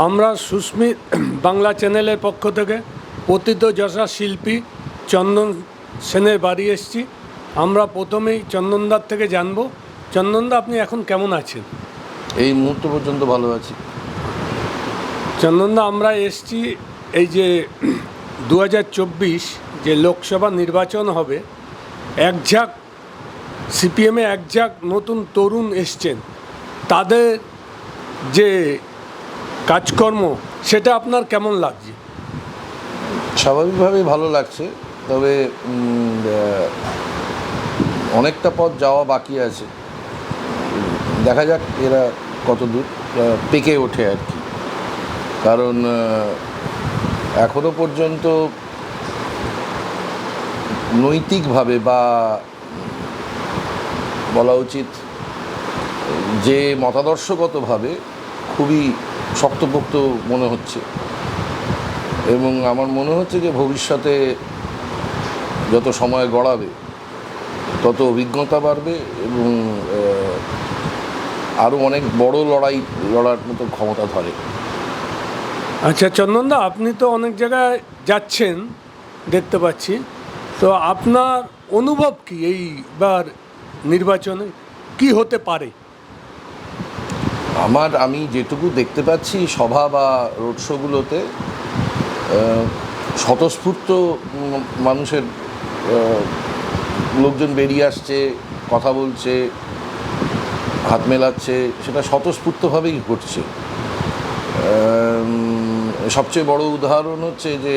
আমরা সুস্মিত বাংলা চ্যানেলের পক্ষ থেকে পতিতযশা শিল্পী চন্দন সেনের বাড়ি এসেছি। আমরা প্রথমেই চন্দনদার থেকে জানবো, চন্দনদা আপনি এখন কেমন আছেন? এই মুহূর্ত পর্যন্ত ভালো আছি। চন্দনদা, আমরা এসেছি এই যে 2024 যে লোকসভা নির্বাচন হবে, একঝাঁক সিপিএমে একঝাঁক নতুন তরুণ এসছেন, তাদের যে কাজকর্ম সেটা আপনার কেমন লাগছে? স্বাভাবিকভাবেই ভালো লাগছে, তবে অনেকটা পথ যাওয়া বাকি আছে। দেখা যাক এরা কত দূর পেকে ওঠে আর কি। কারণ এখনো পর্যন্ত নৈতিকভাবে বা বলা উচিত যে মতাদর্শগতভাবে খুবই শক্তপোক্ত মনে হচ্ছে, এবং আমার মনে হচ্ছে যে ভবিষ্যতে যত সময় গড়াবে তত অভিজ্ঞতা বাড়বে এবং আরও অনেক বড় লড়াই লড়ার মতো ক্ষমতা ধরে। আচ্ছা চন্দনদা, আপনি তো অনেক জায়গায় যাচ্ছেন দেখতে পাচ্ছি, তো আপনার অনুভব কি এইবার নির্বাচনে কি হতে পারে? আমি যেটুকু দেখতে পাচ্ছি সভা বা রোড শোগুলোতে স্বতঃস্ফূর্ত মানুষের লোকজন বেরিয়ে আসছে, কথা বলছে, হাত মেলাচ্ছে, সেটা স্বতঃস্ফূর্তভাবেই ঘটছে। সবচেয়ে বড় উদাহরণ হচ্ছে যে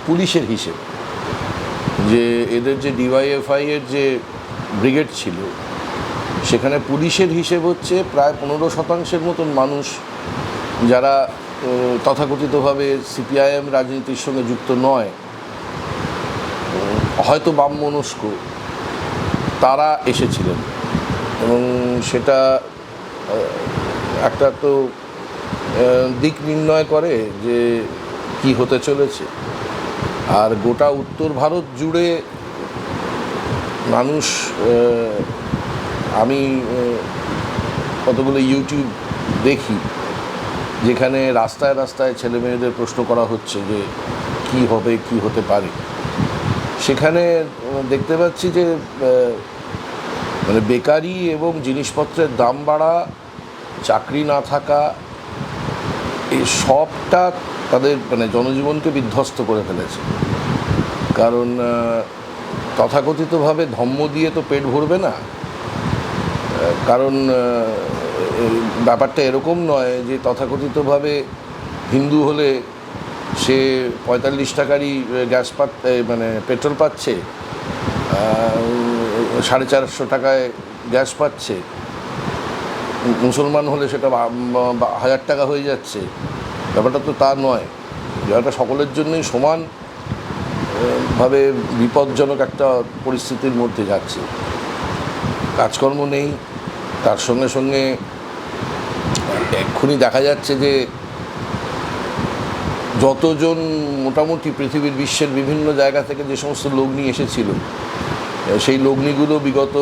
পুলিশের হিসেব, যে এদের যে ডিওয়াইএফআই এর যে ব্রিগেড ছিল, সেখানে পুলিশের হিসেব হচ্ছে প্রায় 15% মতন মানুষ যারা তথাকথিতভাবে সিপিআইএম রাজনীতির সঙ্গে যুক্ত নয়, হয়তো বামমনস্ক, তারা এসেছিলেন। এবং সেটা একটা তো দিক নির্ণয় করে যে কি হতে চলেছে। আর গোটা উত্তর ভারত জুড়ে মানুষ, আমি কতগুলো ইউটিউব দেখি যেখানে রাস্তায় রাস্তায় ছেলে মেয়েদের প্রশ্ন করা হচ্ছে যে কি হবে, কি হতে পারে। সেখানে দেখতে পাচ্ছি যে মানে বেকারি এবং জিনিসপত্রের দাম বাড়া, চাকরি না থাকা, এই সবটা তাদের মানে জনজীবনকে বিধ্বস্ত করে ফেলেছে। কারণ তথাকথিতভাবে ধম্ম দিয়ে তো পেট ভরবে না। কারণ ব্যাপারটা এরকম নয় যে তথাকথিতভাবে হিন্দু হলে সে 45 টাকারই গ্যাস মানে পেট্রোল পাচ্ছে, 450 টাকায় গ্যাস পাচ্ছে। মুসলমান হলে সেটা 1000 টাকা হয়ে যাচ্ছে। ব্যাপারটা তো তা নয়। ব্যাপারটা সকলের জন্যই সমানভাবে বিপজ্জনক একটা পরিস্থিতির মধ্যে যাচ্ছে। কাজকর্ম নেই, তার সঙ্গে সঙ্গে এক্ষুনি দেখা যাচ্ছে যে যতজন মোটামুটি পৃথিবীর বিশ্বের বিভিন্ন জায়গা থেকে যে সমস্ত লগ্নি এসেছিল, সেই লগ্নিগুলো বিগত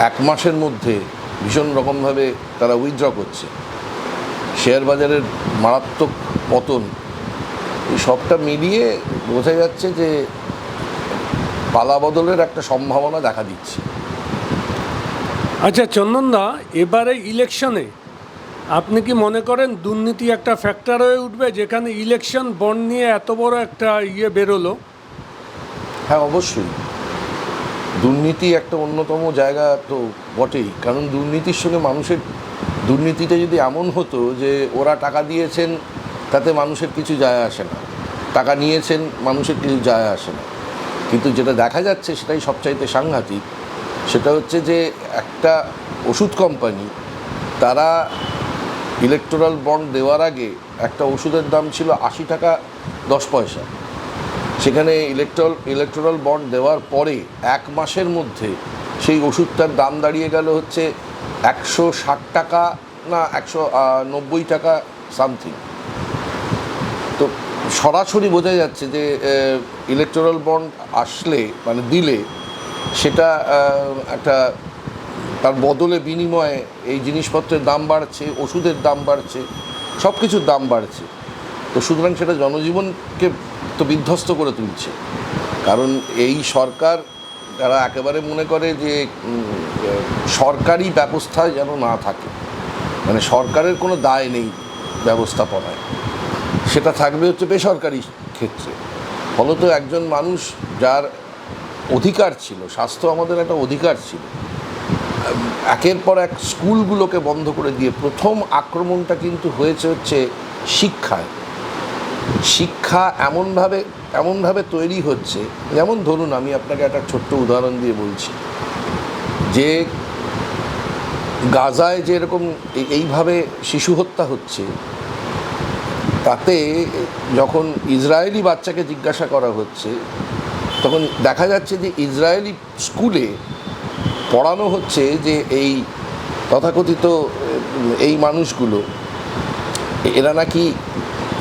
1 মাসের মধ্যে ভীষণ রকমভাবে তারা উইথড্র করছে। শেয়ার বাজারের মারাত্মক পতন, এই সবটা মিলিয়ে বোঝা যাচ্ছে যে পালাবদলের একটা সম্ভাবনা দেখা দিচ্ছে। আচ্ছা চন্দনদা, এবারে ইলেকশনে আপনি কি মনে করেন দুর্নীতি একটা ফ্যাক্টর হয়ে উঠবে, যেখানে ইলেকশন বন্ড নিয়ে এত বড় একটা বেরোলো? হ্যাঁ, অবশ্যই দুর্নীতি একটা অন্যতম জায়গা তো বটেই। কারণ দুর্নীতির সঙ্গে মানুষের, দুর্নীতিটা যদি এমন হতো যে ওরা টাকা দিয়েছেন তাতে মানুষের কিছু যায় আসে না, টাকা নিয়েছেন মানুষের কিছু যায় আসে না, কিন্তু যেটা দেখা যাচ্ছে সেটাই সবচাইতে সাংঘাতিক। সেটা হচ্ছে যে একটা ওষুধ কোম্পানি, তারা ইলেকটোরাল বন্ড দেওয়ার আগে একটা ওষুধের দাম ছিল 80 টাকা 10 পয়সা। সেখানে ইলেকটোরাল বন্ড দেওয়ার পরে 1 মাসের মধ্যে সেই ওষুধটার দাম দাঁড়িয়ে গেল হচ্ছে 160 টাকা না 190 টাকা সামথিং। তো সরাসরি বোঝা যাচ্ছে যে ইলেকটোরাল বন্ড আসলে মানে দিলে সেটা একটা তার বদলে বিনিময়ে এই জিনিসপত্রের দাম বাড়ছে, ওষুধের দাম বাড়ছে, সব কিছুর দাম বাড়ছে। তো সুতরাং সেটা জনজীবনকে তো বিধ্বস্ত করে তুলছে। কারণ এই সরকার তারা একেবারে মনে করে যে সরকারি ব্যবস্থায় যেন না থাকে, মানে সরকারের কোনো দায় নেই ব্যবস্থাপনায়, সেটা থাকবে হচ্ছে বেসরকারি ক্ষেত্রে। ফলত একজন মানুষ যার অধিকার ছিল, স্বাস্থ্য আমাদের একটা অধিকার ছিল, একের পর এক স্কুলগুলোকে বন্ধ করে দিয়ে প্রথম আক্রমণটা কিন্তু হয়েছে হচ্ছে শিক্ষায়। শিক্ষা এমনভাবে তৈরি হচ্ছে, যেমন ধরুন আমি আপনাকে একটা ছোট্ট উদাহরণ দিয়ে বলছি যে গাজায় যেরকম এইভাবে শিশু হত্যা হচ্ছে, তাতে যখন ইসরায়েলি বাচ্চাকে জিজ্ঞাসা করা হচ্ছে তখন দেখা যাচ্ছে যে ইসরায়েলি স্কুলে পড়ানো হচ্ছে যে এই তথাকথিত এই মানুষগুলো এরা নাকি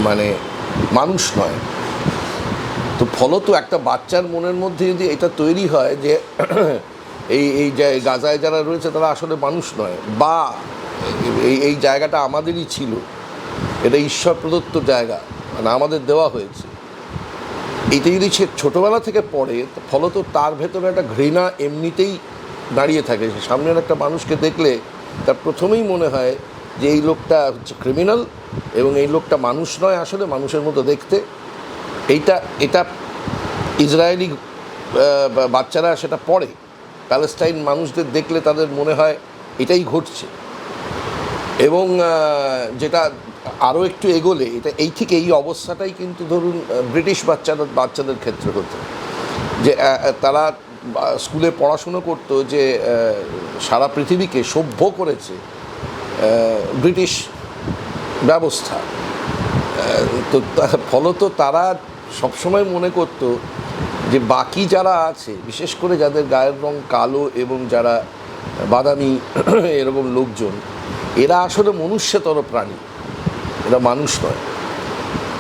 মানে মানুষ নয়। তো ফলত একটা বাচ্চার মনের মধ্যে যদি এটা তৈরি হয় যে এই যে গাজায় যারা রয়েছে তারা আসলে মানুষ নয়, বা এই জায়গাটা আমাদেরই ছিল, এটা ঈশ্বর প্রদত্ত জায়গা, মানে আমাদের দেওয়া হয়েছে, এইটা যদি সে ছোটোবেলা থেকে পড়ে, ফলত তার ভেতরে একটা ঘৃণা এমনিতেই দাঁড়িয়ে থাকে। সে সামনের একটা মানুষকে দেখলে তার প্রথমেই মনে হয় যে এই লোকটা হচ্ছে ক্রিমিনাল এবং এই লোকটা মানুষ নয়, আসলে মানুষের মতো দেখতে। এটা ইসরায়েলি বাচ্চারা সেটা পড়ে, প্যালেস্টাইন মানুষদের দেখলে তাদের মনে হয় এটাই ঘটছে। এবং যেটা আরও একটু এগোলে এই ঠিক এই অবস্থাটাই কিন্তু ধরুন ব্রিটিশ বাচ্চাদের ক্ষেত্রে হতো, যে তারা স্কুলে পড়াশুনো করতো যে সারা পৃথিবীকে সভ্য করেছে ব্রিটিশ ব্যবস্থা। তো ফলত তারা সবসময় মনে করতো যে বাকি যারা আছে, বিশেষ করে যাদের গায়ের রং কালো এবং যারা বাদামি এরকম লোকজন, এরা আসলে মনুষ্যতর প্রাণী, এরা মানুষ নয়।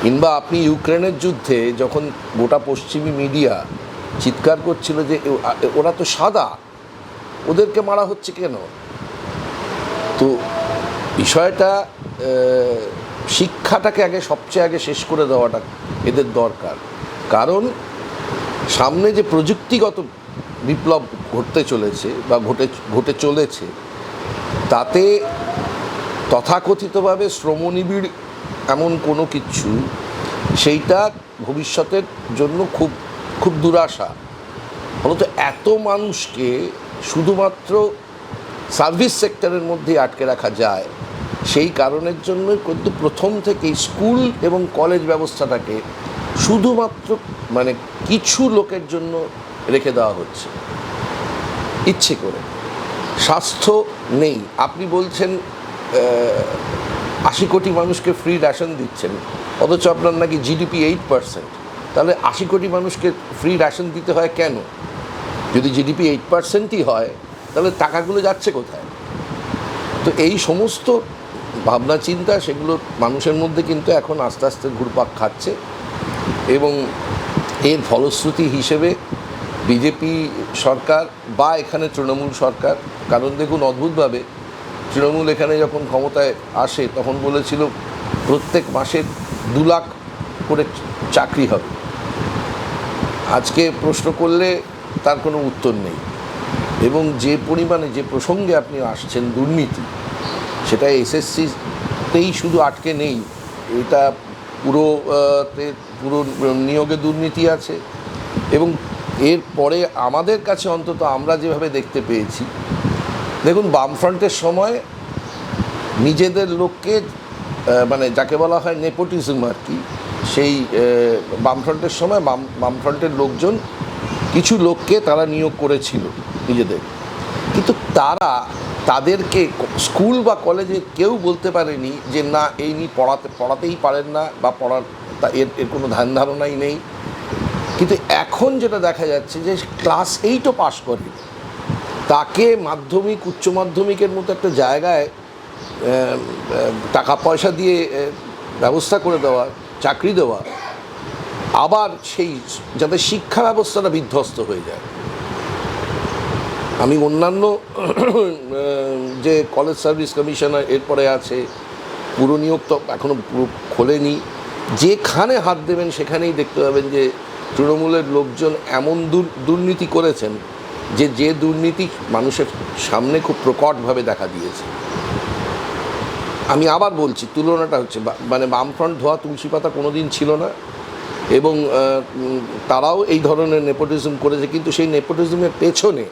কিংবা আপনি ইউক্রেনের যুদ্ধে যখন গোটা পশ্চিমী মিডিয়া চিৎকার করছিল যে ওরা তো সাদা, ওদেরকে মারা হচ্ছে কেন? তো বিষয়টা শিক্ষাটাকে সবচেয়ে আগে শেষ করে দেওয়াটা এদের দরকার। কারণ সামনে যে প্রযুক্তিগত বিপ্লব ঘটতে চলেছে বা ঘটে চলেছে, তাতে তথাকথিতভাবে শ্রমনিবিড় এমন কোনো কিছু, সেইটা ভবিষ্যতের জন্য খুব খুব দুরাশা। ফলত এত মানুষকে শুধুমাত্র সার্ভিস সেক্টরের মধ্যে আটকে রাখা যায়, সেই কারণের জন্য কিন্তু প্রথম থেকেই স্কুল এবং কলেজ ব্যবস্থাটাকে শুধুমাত্র মানে কিছু লোকের জন্য রেখে দেওয়া হচ্ছে ইচ্ছে করে। স্বাস্থ্য নেই। আপনি বলছেন 80 কোটি মানুষকে ফ্রি রেশন দিচ্ছেন, অথচ আপনার নাকি জিডিপি 8%। তাহলে 80 কোটি মানুষকে ফ্রি রেশন দিতে হয় কেন? যদি জিডিপি 8%ই হয়, তাহলে টাকাগুলো যাচ্ছে কোথায়? তো এই সমস্ত ভাবনা চিন্তা, সেগুলো মানুষের মধ্যে কিন্তু এখন আস্তে আস্তে ঘুরপাক খাচ্ছে। এবং এর ফলশ্রুতি হিসেবে বিজেপি সরকার বা এখানে তৃণমূল সরকার, কারণ দেখুন অদ্ভুতভাবে তৃণমূল এখানে যখন ক্ষমতায় আসে তখন বলেছিল প্রত্যেক মাসে 2 লাখ করে চাকরি হবে। আজকে প্রশ্ন করলে তার কোনো উত্তর নেই। এবং যে পরিমাণে, যে প্রসঙ্গে আপনি আসছেন দুর্নীতি, সেটা এসএসসিতেই শুধু আটকে নেই, এটা পুরো নিয়োগে দুর্নীতি আছে। এবং এরপরে আমাদের কাছে অন্তত আমরা যেভাবে দেখতে পেয়েছি, দেখুন বামফ্রন্টের সময় নিজেদের লোককে, মানে যাকে বলা হয় নেপোটিজম আর কি, সেই বামফ্রন্টের সময় বামফ্রন্টের লোকজন কিছু লোককে তারা নিয়োগ করেছিল নিজেদের, কিন্তু তাদেরকে স্কুল বা কলেজে কেউ বলতে পারেনি যে না এই নিয়ে পড়াতেই পারেন না, বা এর কোনো ধ্যান ধারণাই নেই। কিন্তু এখন যেটা দেখা যাচ্ছে যে ক্লাস 8ও পাস করে, তাকে মাধ্যমিক উচ্চ মাধ্যমিকের মতো একটা জায়গায় টাকা পয়সা দিয়ে ব্যবস্থা করে দেওয়া, চাকরি দেওয়া, আবার সেই যাতে শিক্ষা ব্যবস্থাটা বিধ্বস্ত হয়ে যায়। আমি অন্যান্য যে কলেজ সার্ভিস কমিশনার এরপরে আছে, পুরো নিয়োগ তো এখনও খোলেনি। যেখানে হাত দেবেন সেখানেই দেখতে পাবেন যে তৃণমূলের লোকজন এমন দুর্নীতি করেছেন যে দুর্নীতি মানুষের সামনে খুব প্রকটভাবে দেখা দিয়েছে। আমি আবার বলছি, তুলনাটা হচ্ছে মানে বামফ্রন্ট ধোয়া তুলসী পাতা কোনো দিন ছিল না, এবং তারাও এই ধরনের নেপোটিজম করেছে, কিন্তু সেই নেপোটিজমের পেছনে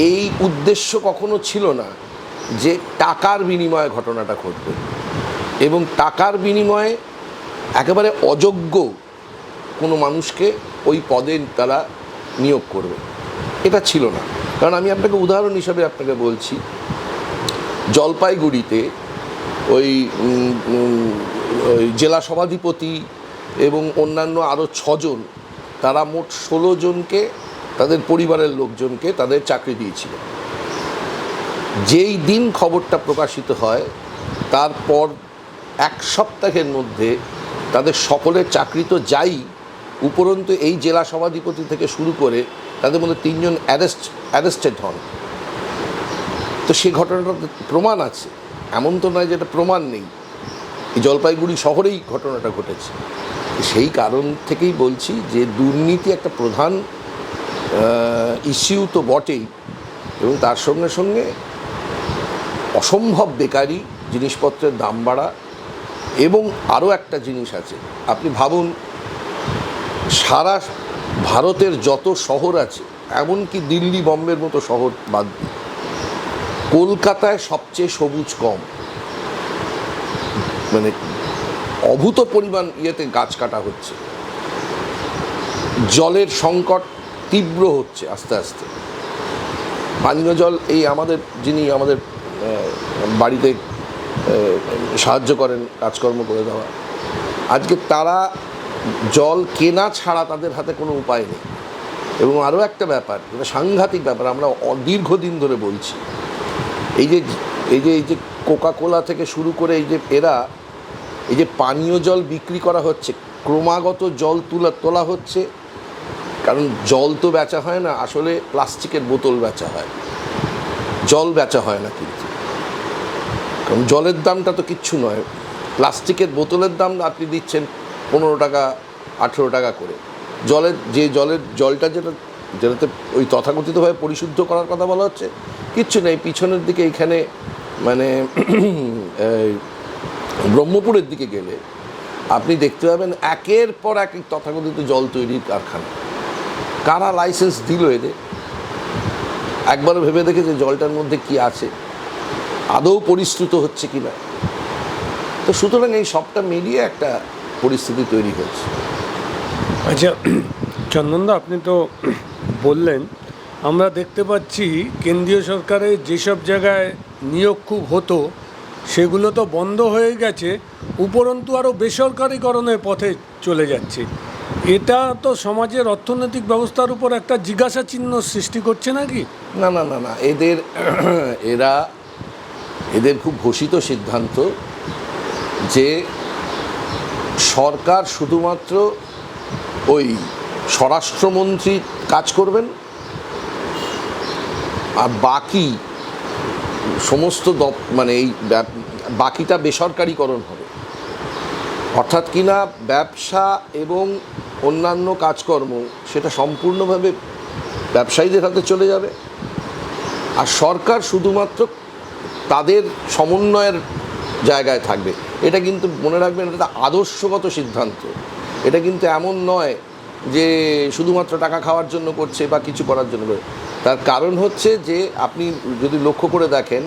এই উদ্দেশ্য কখনো ছিল না যে টাকার বিনিময়ে ঘটনাটা ঘটবে এবং টাকার বিনিময়ে একেবারে অযোগ্য কোনো মানুষকে ওই পদে তারা নিয়োগ করবে, এটা ছিল না। কারণ আমি আপনাকে উদাহরণ হিসাবে আপনাকে বলছি, জলপাইগুড়িতে ওই জেলা সভাধিপতি এবং অন্যান্য আরও 6 জন, তারা মোট 16 জনকে তাদের পরিবারের লোকজনকে তাদের চাকরি দিয়েছিল। যেই দিন খবরটা প্রকাশিত হয় তারপর 1 সপ্তাহের মধ্যে তাদের সকলের চাকরি তো যাই, উপরন্তু এই জেলা সভাধিপতি থেকে শুরু করে তাদের মধ্যে 3 জন অ্যারেস্টেড হন। তো সেই ঘটনাটা প্রমাণ আছে, এমন তো নয় যেটা প্রমাণ নেই। এই জলপাইগুড়ি শহরেই ঘটনাটা ঘটেছে। সেই কারণ থেকেই বলছি যে দুর্নীতি একটা প্রধান ইস্যু তো বটেই, এবং তার সঙ্গে সঙ্গে অসম্ভব বেকারি, জিনিসপত্রের দাম বাড়া, এবং আরও একটা জিনিস আছে, আপনি ভাবুন সারা ভারতের যত শহর আছে, এমনকি দিল্লি বম্বের মতো শহর বাদ দিয়ে কলকাতায় সবচেয়ে সবুজ কম, মানে অভূত পরিমাণ ইয়েতে গাছ কাটা হচ্ছে, জলের সংকট তীব্র হচ্ছে আস্তে আস্তে। পানীয় জল, এই যিনি আমাদের বাড়িতে সাহায্য করেন কাজকর্ম করে দেওয়া, আজকে তারা জল কেনা ছাড়া তাদের হাতে কোনো উপায় নেই। এবং আরও একটা ব্যাপার, যেটা সাংঘাতিক ব্যাপার, আমরা দীর্ঘদিন ধরে বলছি, এই যে কোকা কোলা থেকে শুরু করে এই যে পানীয় জল বিক্রি করা হচ্ছে, ক্রমাগত জল তোলা হচ্ছে, কারণ জল তো বেচা হয় না, আসলে প্লাস্টিকের বোতল বেচা হয়, জল বেচা হয় না। কিন্তু কারণ জলের দামটা তো কিচ্ছু নয়, প্লাস্টিকের বোতলের দাম আপনি দিচ্ছেন 15 টাকা 18 টাকা করে। জলটা যেটাতে ওই তথাকথিতভাবে পরিশুদ্ধ করার কথা বলা হচ্ছে, কিচ্ছু নেই। পিছনের দিকে এইখানে মানে ব্রহ্মপুরের দিকে গেলে আপনি দেখতে পাবেন একের পর এক তথাকথিত জল তৈরির কারখানা। কারা লাইসেন্স দিল এদের? একবারও ভেবে দেখে যে জলটার মধ্যে কি আছে, আদৌ পরিশ্রুত হচ্ছে কি না? তো সুতরাং এই সবটা মিলিয়ে একটা পরিস্থিতি তৈরি হয়েছে। আচ্ছা চন্দনদা, আপনি তো বললেন, আমরা দেখতে পাচ্ছি কেন্দ্রীয় সরকারের যেসব জায়গায় নিয়োগ খুব হতো সেগুলো তো বন্ধ হয়ে গেছে, উপরন্তু আরও বেসরকারিকরণের পথে চলে যাচ্ছে। এটা তো সমাজের অর্থনৈতিক ব্যবস্থার উপর একটা জিজ্ঞাসা চিহ্ন সৃষ্টি করছে নাকি? না না না না, এদের খুব ঘোষিত সিদ্ধান্ত যে সরকার শুধুমাত্র ওই স্বরাষ্ট্রমন্ত্রী কাজ করবেন, আর বাকি সমস্ত মানে এই বাকিটা বেসরকারিকরণ হবে। অর্থাৎ কিনা ব্যবসা এবং অন্যান্য কাজকর্ম সেটা সম্পূর্ণভাবে ব্যবসায়ীদের হাতে চলে যাবে, আর সরকার শুধুমাত্র তাদের সমন্বয়ের জায়গায় থাকবে। এটা কিন্তু মনে রাখবেন, এটা আদর্শগত সিদ্ধান্ত। এটা কিন্তু এমন নয় যে শুধুমাত্র টাকা খাওয়ার জন্য করছে বা কিছু করার জন্য। তার কারণ হচ্ছে যে আপনি যদি লক্ষ্য করে দেখেন,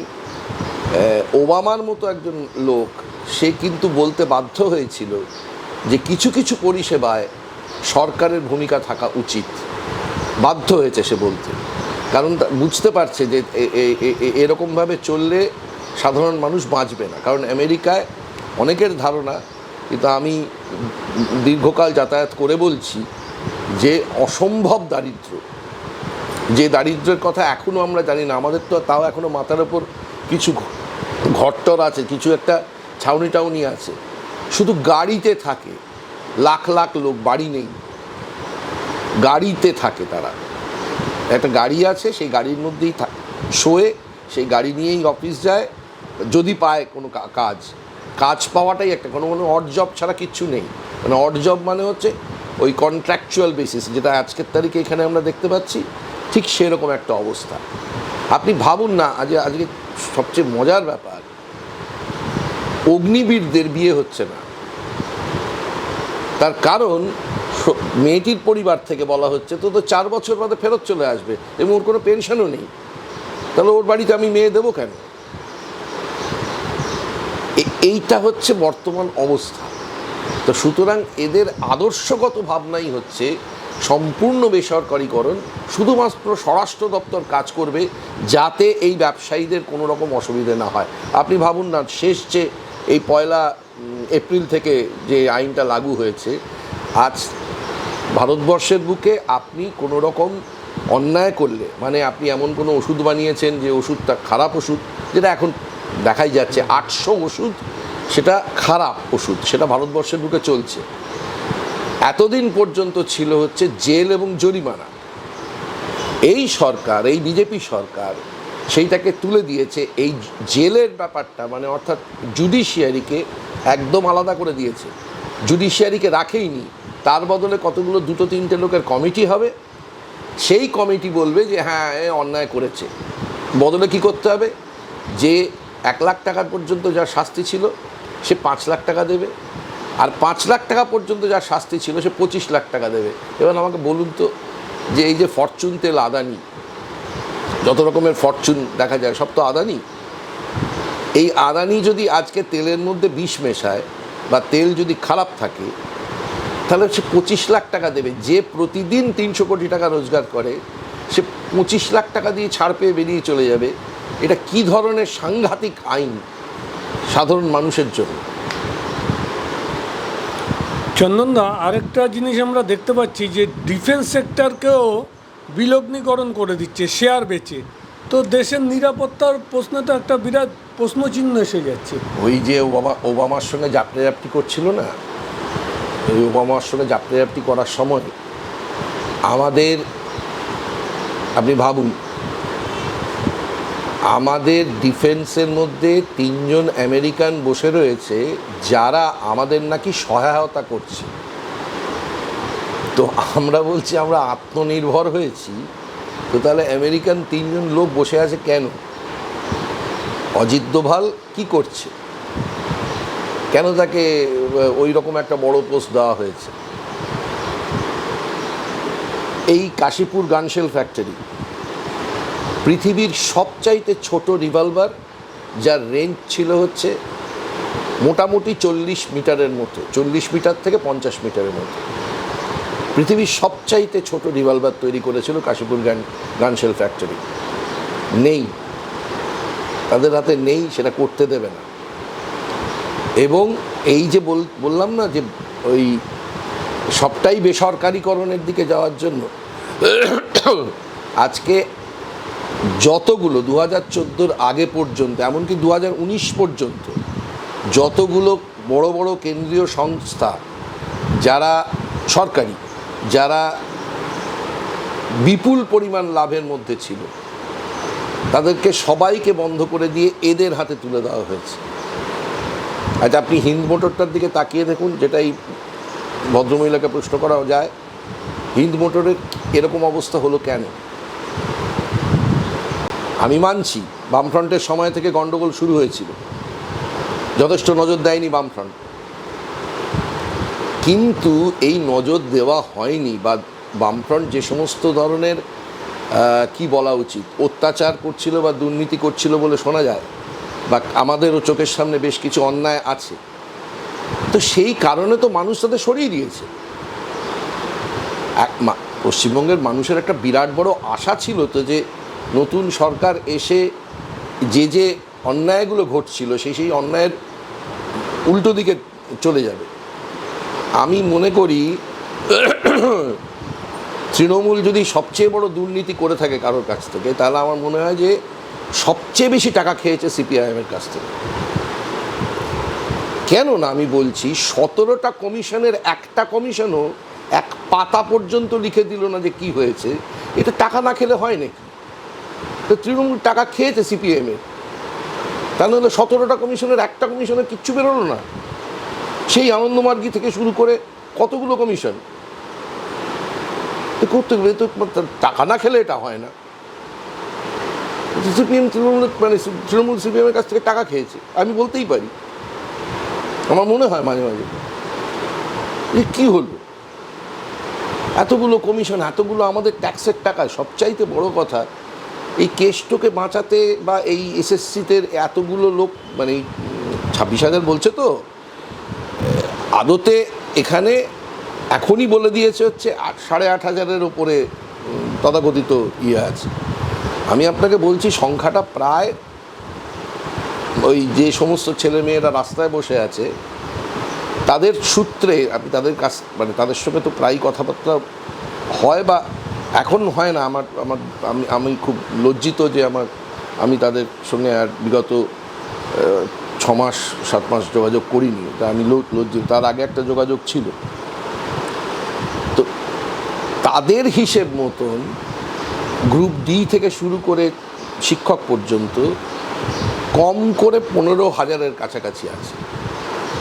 ওবামার মতো একজন লোক, সে কিন্তু বলতে বাধ্য হয়েছিল যে কিছু কিছু পরিষেবায় সরকারের ভূমিকা থাকা উচিত, বাধ্য হয়েছে সে বলতে। কারণ বুঝতে পারছে যে এরকমভাবে চললে সাধারণ মানুষ বাঁচবে না। কারণ আমেরিকায় অনেকের ধারণা, কিন্তু আমি দীর্ঘকাল যাতায়াত করে বলছি, যে অসম্ভব দারিদ্র, যে দারিদ্র্যের কথা এখনও আমরা জানি না। আমাদের তো তাও এখনও মাথার ওপর কিছু ঘরটর আছে, কিছু একটা ছাউনি টাউনি আছে, শুধু গাড়িতে থাকে। লাখ লাখ লোক বাড়ি নেই, গাড়িতে থাকে। তারা একটা গাড়ি আছে, সেই গাড়ির মধ্যেই শোয়ে, সেই গাড়ি নিয়েই অফিস যায়, যদি পায় কোনো কাজ। কাজ পাওয়াটাই একটা, কোনো কোনো অড জব ছাড়া কিচ্ছু নেই। মানে অড জব মানে হচ্ছে ওই কন্ট্রাকচুয়াল বেসিস, যেটা আজকের তারিখে এখানে আমরা দেখতে পাচ্ছি, ঠিক সেরকম একটা অবস্থা। আপনি ভাবুন না, আজকে সবচেয়ে মজার ব্যাপার, অগ্নিবীরদের বিয়ে হচ্ছে না। তার কারণ মেয়েটির পরিবার থেকে বলা হচ্ছে তো 4 বছর বাদে ফেরত চলে আসবে এবং ওর কোনো পেনশনও নেই, তাহলে ওর বাড়িতে আমি মেয়ে দেবো কেন? এইটা হচ্ছে বর্তমান অবস্থা। তো সুতরাং এদের আদর্শগত ভাবনাই হচ্ছে সম্পূর্ণ বেসরকারীকরণ, শুধুমাত্র স্বরাষ্ট্র দপ্তর কাজ করবে যাতে এই ব্যবসায়ীদের কোনো রকম অসুবিধে না হয়। আপনি ভাবুন না, শেষ যে এই 1 এপ্রিল থেকে যে আইনটা লাগু হয়েছে, আজ ভারতবর্ষের বুকে আপনি কোনো রকম অন্যায় করলে, মানে আপনি এমন কোনো ওষুধ বানিয়েছেন যে ওষুধটা খারাপ ওষুধ, যেটা এখন দেখাই যাচ্ছে 800 ওষুধ সেটা খারাপ ওষুধ, সেটা ভারতবর্ষের বুকে চলছে। এতদিন পর্যন্ত ছিল হচ্ছে জেল এবং জরিমানা। এই সরকার, এই বিজেপি সরকার সেইটাকে তুলে দিয়েছে, এই জেলের ব্যাপারটা, মানে অর্থাৎ জুডিশিয়ারিকে একদম আলাদা করে দিয়েছে। জুডিশিয়ারিকে রাখেইনি, তার বদলে কতগুলো 2-3টে লোকের কমিটি হবে, সেই কমিটি বলবে যে হ্যাঁ এ অন্যায় করেছে। বদলে কি করতে হবে, যে 1 লাখ টাকার পর্যন্ত যা শাস্তি ছিল সে 5 লাখ টাকা দেবে, আর 5 লাখ টাকা পর্যন্ত যা শাস্তি ছিল সে 25 লাখ টাকা দেবে। এবার আমাকে বলুন তো, যে এই যে ফরচুন তেল, আদানি, যত রকমের ফরচুন দেখা যায় সব তো আদানি। এই আদানি যদি আজকে তেলের মধ্যে বিষ মেশায় বা তেল যদি খারাপ থাকে, তাহলে সে 25 লাখ টাকা দেবে। যে প্রতিদিন 300 কোটি টাকা রোজগার করে, সে 25 লাখ টাকা দিয়ে ছাড় পেয়ে বেরিয়ে চলে যাবে। এটা কি ধরনের সাংঘাতিক আইন সাধারণ মানুষের জন্য। চন্দনদা, আরেকটা জিনিস আমরা দেখতে পাচ্ছি যে ডিফেন্স সেক্টরকেও বিলগ্নীকরণ করে দিচ্ছে শেয়ার বেচে, তো দেশের নিরাপত্তার প্রশ্নে তো একটা বিরাট প্রশ্নচিহ্ন এসে যাচ্ছে। ওই যে ওবামার সঙ্গে জাপটাজাপটি করছিল না, ওই ওবামার সঙ্গে জাপটাজাপটি করার সময় আমাদের, আপনি ভাবুন, আমাদের ডিফেন্সের মধ্যে 3 জন আমেরিকান বসে রয়েছে যারা আমাদের নাকি সহায়তা করছে। তো আমরা বলছি আমরা আত্মনির্ভর হয়েছি, তো তাহলে আমেরিকান 3 জন লোক বসে আছে কেন? অজিত দোভাল কি করছে? কেন তাকে ওই রকম একটা বড় পোস্ট দেওয়া হয়েছে? এই কাশীপুর গানশেল ফ্যাক্টরি পৃথিবীর সবচাইতে ছোট রিভলভার, যার রেঞ্জ ছিল হচ্ছে মোটামুটি 40 মিটারের মতো, 40 মিটার থেকে 50 মিটারের মতো। পৃথিবীর সবচাইতে ছোট রিভলভার তৈরি করেছিল কাশীপুর গানশেল ফ্যাক্টরি। নেই, তাদের হাতে নেই, সেটা করতে দেবে না। এবং এই যে বললাম না যে ওই সবটাই বেসরকারিকরণের দিকে যাওয়ার জন্য, আজকে যতগুলো 2014 আগে পর্যন্ত, এমনকি 2019 পর্যন্ত যতগুলো বড় বড় কেন্দ্রীয় সংস্থা যারা সরকারি, যারা বিপুল পরিমাণ লাভের মধ্যে ছিল, তাদেরকে সবাইকে বন্ধ করে দিয়ে এদের হাতে তুলে দেওয়া হয়েছে। আচ্ছা, আপনি হিন্দ মোটরটার দিকে তাকিয়ে দেখুন, যেটা এই ভদ্রমহিলাকে প্রশ্ন করা যায়, হিন্দ মোটরের এরকম অবস্থা হলো কেন? আমি মানছি বামফ্রন্টের সময় থেকে গণ্ডগোল শুরু হয়েছিল, যথেষ্ট নজর দেয়নি বামফ্রন্ট, কিন্তু এই নজর দেওয়া হয়নি, বা বামফ্রন্ট যে সমস্ত ধরনের কি বলা উচিত অত্যাচার করছিল বা দুর্নীতি করছিল বলে শোনা যায়, বা আমাদেরও চোখের সামনে বেশ কিছু অন্যায় আছে, তো সেই কারণে তো মানুষ তাদের সরিয়ে দিয়েছে। পশ্চিমবঙ্গের মানুষের একটা বিরাট বড় আশা ছিল তো, যে নতুন সরকার এসে যে যে অন্যায়গুলো ঘটছিল সেই অন্যায়ের উল্টো দিকে চলে যাবে। আমি মনে করি তৃণমূল যদি সবচেয়ে বড় দুর্নীতি করে থাকে কারোর কাছ থেকে, তাহলে আমার মনে হয় যে সবচেয়ে বেশি টাকা খেয়েছে সিপিআইএমের কাছ থেকে। কেন না আমি বলছি, 17টা কমিশনের একটা কমিশনও এক পাতা পর্যন্ত লিখে দিল না যে কি হয়েছে। এটা টাকা না খেলে হয় নাকি? তো তৃণমূল টাকা খেয়েছে সিপিএমের, তা নাহলে 17টা কমিশনের একটা কমিশনের কিচ্ছু বেরোলো না। সেই আনন্দমার্গী থেকে শুরু করে কতগুলো কমিশন করতে গেলে তো টাকা না খেলে এটা হয় না। সিপিএম তৃণমূল সিপিএমের কাছ থেকে টাকা খেয়েছে, আমি বলতেই পারি, আমার মনে হয় মাঝে মাঝে যে কী হলো, এতগুলো কমিশন, এতগুলো আমাদের ট্যাক্সের টাকা। সবচাইতে বড় কথা, এই কেষ্টকে বাঁচাতে বা এই এসএসসিতে এতগুলো লোক, মানে 26,000 বলছে তো, আদতে এখানে এখনই বলে দিয়েছে হচ্ছে 8,500-এর ওপরে তথাকথিত আছে। আমি আপনাকে বলছি সংখ্যাটা প্রায় ওই যে সমস্ত ছেলেমেয়েরা রাস্তায় বসে আছে তাদের সূত্রে, আমি তাদের কাছ, মানে তাদের সঙ্গে তো প্রায় কথাবার্তা হয়, বা এখন হয় না। আমি খুব লজ্জিত যে আমি তাদের সঙ্গে আর বিগত 6-7 মাস যোগাযোগ করিনি। তা আমি লজ্জিত। তার আগে একটা যোগাযোগ ছিল। তো তাদের হিসেব মতন গ্রুপ ডি থেকে শুরু করে শিক্ষক পর্যন্ত কম করে 15,000-এর কাছাকাছি আছে,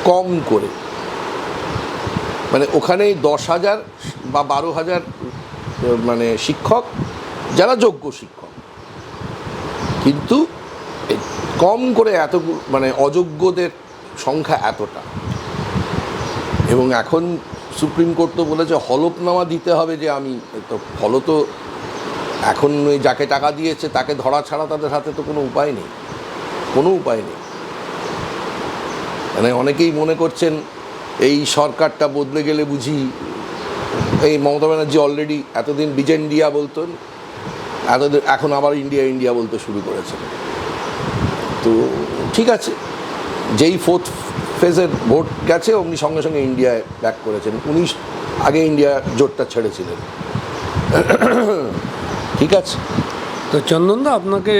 কম করে। মানে ওখানে 10,000 বা 12,000 মানে শিক্ষক যারা যোগ্য শিক্ষক, কিন্তু কম করে এত, মানে অযোগ্যদের সংখ্যা এতটা। এবং এখন সুপ্রিম কোর্ট তো বলেছে হলফনামা দিতে হবে, যে আমি তো ফলো তো এখন ওই যাকে টাকা দিয়েছে তাকে ধরা ছাড়া তাদের হাতে তো কোনো উপায় নেই, কোনো উপায় নেই। মানে অনেকেই মনে করছেন এই সরকারটা বদলে গেলে বুঝি, এই মমতা ব্যানার্জি অলরেডি এতদিন বিজেন্ডিয়া বলতেন, এতদিন এখন আবার ইন্ডিয়া ইন্ডিয়া বলতে শুরু করেছেন। তো ঠিক আছে, যেই 4th ফেজের ভোট গেছে উনি সঙ্গে সঙ্গে ইন্ডিয়ায় ব্যাক করেছেন। উনি আগে ইন্ডিয়া জোটটা ছেড়েছিলেন। ঠিক আছে। তো চন্দনদা, আপনাকে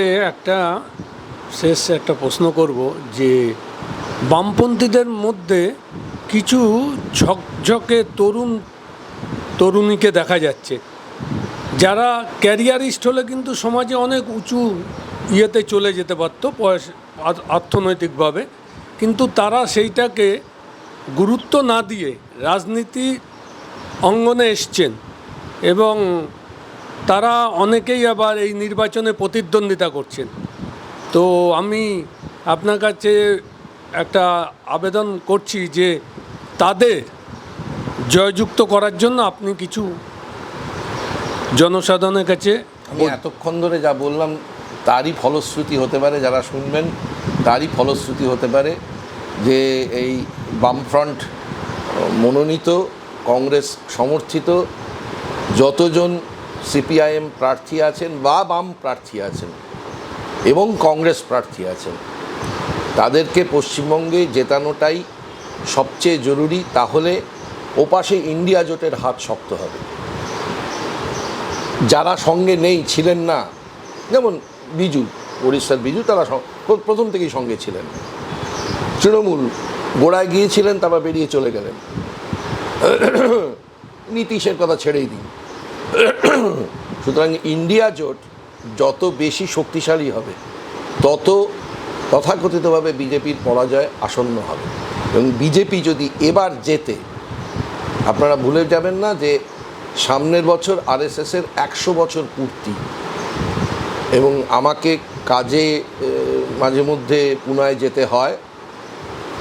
শেষ একটা প্রশ্ন করব, যে বামপন্থীদের মধ্যে কিছু ঝকঝকে তরুণীকে দেখা যাচ্ছে, যারা ক্যারিয়ারিস্ট হলে কিন্তু সমাজে অনেক উঁচু ইয়েতে চলে যেতে পারত অর্থনৈতিকভাবে, কিন্তু তারা সেইটাকে গুরুত্ব না দিয়ে রাজনীতি অঙ্গনে এসছেন, এবং তারা অনেকেই আবার এই নির্বাচনে প্রতিদ্বন্দ্বিতা করছেন। তো আমি আপনার কাছে একটা আবেদন করছি যে তাদের জয়যুক্ত করার জন্য আপনি কিছু জনসাধারণের কাছে। আমি এতক্ষণ ধরে যা বললাম তারই ফলশ্রুতি হতে পারে, যারা শুনবেন তারই ফলশ্রুতি হতে পারে, যে এই বামফ্রন্ট মনোনীত, কংগ্রেস সমর্থিত যতজন সিপিআইএম প্রার্থী আছেন বা বাম প্রার্থী আছেন এবং কংগ্রেস প্রার্থী আছেন, তাদেরকে পশ্চিমবঙ্গে জেতানোটাই সবচেয়ে জরুরি। তাহলে ওপাশে ইন্ডিয়া জোটের হাত শক্ত হবে। যারা সঙ্গে নেই, ছিলেন না, যেমন বিজু, উড়িষ্যার বিজু, তারা প্রথম থেকেই সঙ্গে ছিলেন। তৃণমূল গোড়ায় গিয়েছিলেন, তারপর বেরিয়ে চলে গেলেন। নীতিশের কথা ছেড়েই দিন। সুতরাং ইন্ডিয়া জোট যত বেশি শক্তিশালী হবে, তত তথাকথিতভাবে বিজেপির পরাজয় আসন্ন হবে। এবং বিজেপি যদি এবার জেতে, আপনারা ভুলে যাবেন না যে সামনের বছর আরএসএসের 100 বছর পূর্তি, এবং আমাকে কাজে মাঝে মধ্যে পুনায় যেতে হয়,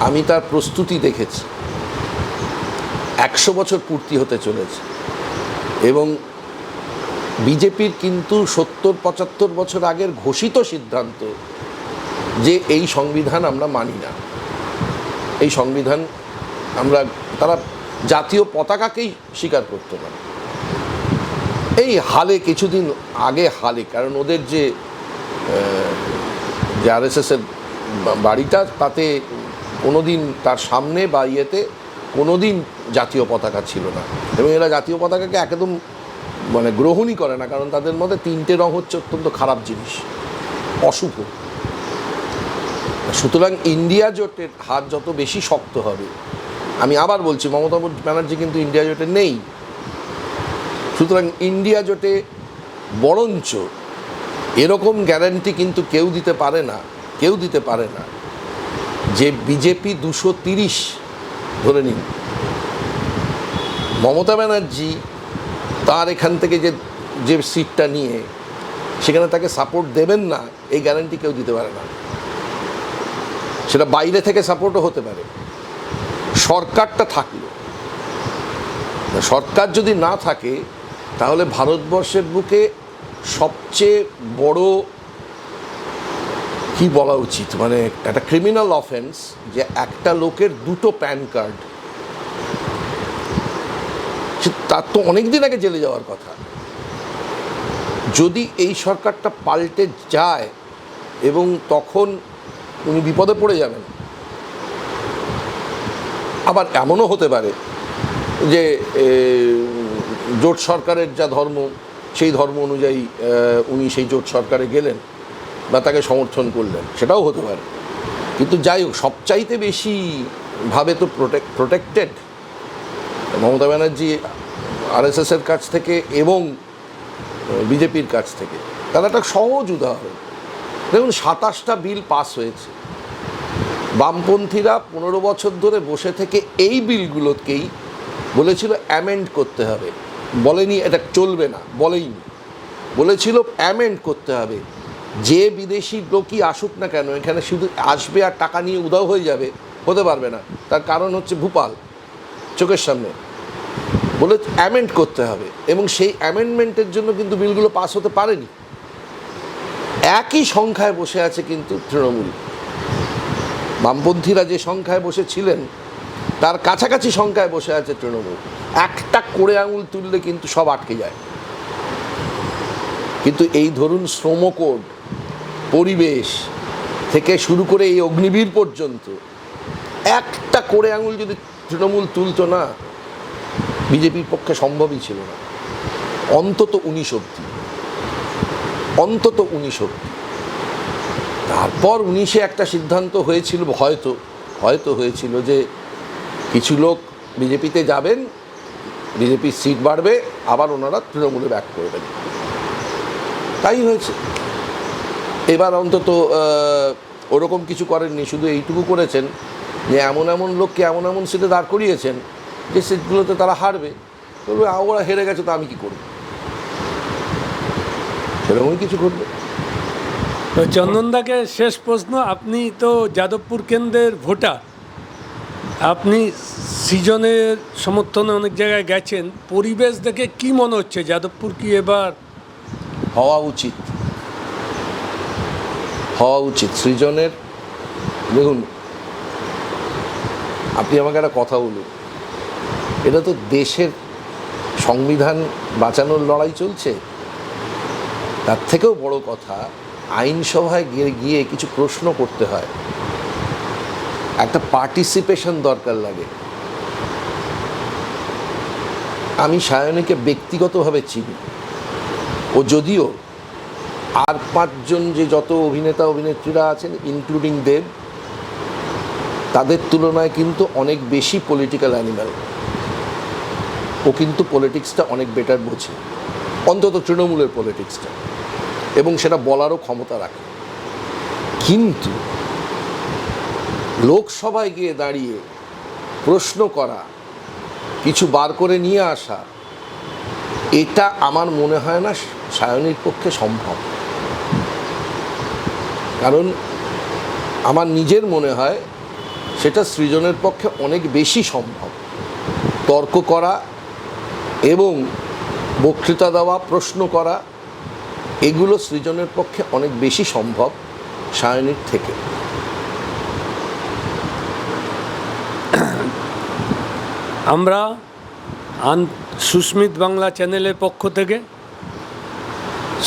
আমি তার প্রস্তুতি দেখেছি। 100 বছর পূর্তি হতে চলেছে, এবং বিজেপির কিন্তু 70-75 বছর আগের ঘোষিত সিদ্ধান্ত যে এই সংবিধান আমরা মানি না, এই সংবিধান তারা জাতীয় পতাকাকেই স্বীকার করতো না। এই হালে কিছুদিন আগে কারণ ওদের যে আরএসএসের বাড়িটা, তাতে কোনোদিন তার সামনে বা ইয়েতে কোনোদিন জাতীয় পতাকা ছিল না, এবং এরা জাতীয় পতাকাকে একদম মানে গ্রহণই করে না, কারণ তাদের মধ্যে 3টে রং হচ্ছে অত্যন্ত খারাপ জিনিস, অশুভ। সুতরাং ইন্ডিয়া জোটের হাত যত বেশি শক্ত হবে, আমি আবার বলছি, মমতা ব্যানার্জি কিন্তু ইন্ডিয়া জোটে নেই। সুতরাং ইন্ডিয়া জোটে বরঞ্চ এরকম গ্যারান্টি কিন্তু কেউ দিতে পারে না কেউ দিতে পারে না যে বিজেপি 230 ধরে নিন, মমতা ব্যানার্জি তার এখান থেকে যে সিটটা নিয়ে সেখানে তাকে সাপোর্ট দেবেন না, এই গ্যারান্টি কেউ দিতে পারে না। সেটা বাইরে থেকে সাপোর্টও হতে পারে, সরকারটা থাকলো। সরকার যদি না থাকে তাহলে ভারতবর্ষের বুকে সবচেয়ে বড় কি বলা উচিত, মানে একটা ক্রিমিনাল অফেন্স যে একটা লোকের 2টো প্যান কার্ড, তার তো অনেক দিন আগে জেলে যাওয়ার কথা। যদি এই সরকারটা পাল্টে যায় এবং তখন উনি বিপদে পড়ে যাবেন। আবার এমনও হতে পারে যে জোট সরকারের যা ধর্ম সেই ধর্ম অনুযায়ী উনি সেই জোট সরকারে গেলেন বা তাকে সমর্থন করলেন, সেটাও হতে পারে। কিন্তু যাই হোক, সবচাইতে বেশি ভাবে তো প্রোটেক্টেড মমতা ব্যানার্জি আরএসএসের কাছ থেকে এবং বিজেপির কাছ থেকে। তার একটা সহজ উদাহরণ দেখুন, 27টা বিল পাস হয়েছে। বামপন্থীরা 15 বছর ধরে বসে থেকে এই বিলগুলোকেই বলেছিল অ্যামেন্ড করতে হবে, বলেনি এটা চলবে না, বলেইনি, বলেছিল অ্যামেন্ড করতে হবে। যে বিদেশি লোকই আসুক না কেন এখানে শুধু আসবে আর টাকা নিয়ে উধাও হয়ে যাবে, হতে পারবে না। তার কারণ হচ্ছে ভূপাল চোখের সামনে, বলে অ্যামেন্ড করতে হবে। এবং সেই অ্যামেন্ডমেন্টের জন্য কিন্তু বিলগুলো পাস হতে পারেনি। একই সংখ্যায় বসে আছে কিন্তু তৃণমূল, বামপন্থীরা যে সংখ্যায় বসেছিলেন তার কাছাকাছি সংখ্যায় বসে আছে তৃণমূল। একটা করে আঙুল তুললে কিন্তু সব আটকে যায়। কিন্তু এই ধরুন শ্রম কোড, পরিবেশ থেকে শুরু করে এই অগ্নিবীর পর্যন্ত একটা করে আঙুল যদি তৃণমূল তুলতো না, বিজেপির পক্ষে সম্ভবই ছিল না। অন্তত 19 অবধি, অন্তত 19 অবধি। তারপর 19-এ একটা সিদ্ধান্ত হয়েছিল, হয়তো হয়েছিল যে কিছু লোক বিজেপিতে যাবেন, বিজেপির সিট বাড়বে, আবার ওনারা তৃণমূলে ব্যাক করবেন। তাই হয়েছে। এবার অন্তত ওরকম কিছু করেননি, শুধু এইটুকু করেছেন যে এমন এমন লোককে এমন এমন সিটে দাঁড় করিয়েছেন যে সিটগুলোতে তারা হারবে, বলবে ওরা হেরে গেছে তো আমি কী করব, সেরকমই কিছু করবে। তো চন্দনদাকে শেষ প্রশ্ন, আপনি তো যাদবপুর কেন্দ্রের ভোটার, আপনি সৃজনের সমর্থনে অনেক জায়গায় গেছেন, পরিবেশ দেখে কি মনে হচ্ছে যাদবপুর কি এবার হওয়া উচিত? সৃজনের, দেখুন আপনি আমাকে একটা কথা বলুন, এটা তো দেশের সংবিধান বাঁচানোর লড়াই চলছে। তার থেকেও বড় কথা, আইনসভায় গিয়ে কিছু প্রশ্ন করতে হয়, একটা পার্টিসিপেশন দরকার লাগে। আমি সায়নীকে ব্যক্তিগতভাবে চিনি, ও যদিও আর 5 জন যে যত অভিনেতা অভিনেত্রীরা আছেন ইনক্লুডিং দেব, তাদের তুলনায় কিন্তু অনেক বেশি পলিটিক্যাল অ্যানিম্যাল। ও কিন্তু পলিটিক্সটা অনেক বেটার বোঝে, অন্তত তৃণমূলের পলিটিক্সটা, এবং সেটা বলারও ক্ষমতা রাখে। কিন্তু লোকসভায় গিয়ে দাঁড়িয়ে প্রশ্ন করা, কিছু বার করে নিয়ে আসা, এটা আমার মনে হয় না সায়নীর পক্ষে সম্ভব। কারণ আমার নিজের মনে হয় সেটা সৃজনের পক্ষে অনেক বেশি সম্ভব। তর্ক করা এবং বক্তৃতা দেওয়া, প্রশ্ন করা, এগুলো সৃজনের পক্ষে অনেক বেশি সম্ভব সায়নীর থেকে। আমরা সুস্মিত বাংলা চ্যানেলের পক্ষ থেকে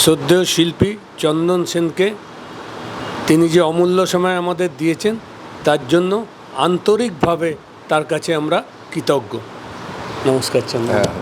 শ্রদ্ধেয় শিল্পী চন্দন সেনকে, তিনি যে অমূল্য সময় আমাদের দিয়েছেন তার জন্য আন্তরিকভাবে তার কাছে আমরা কৃতজ্ঞ। নমস্কার চন্দন।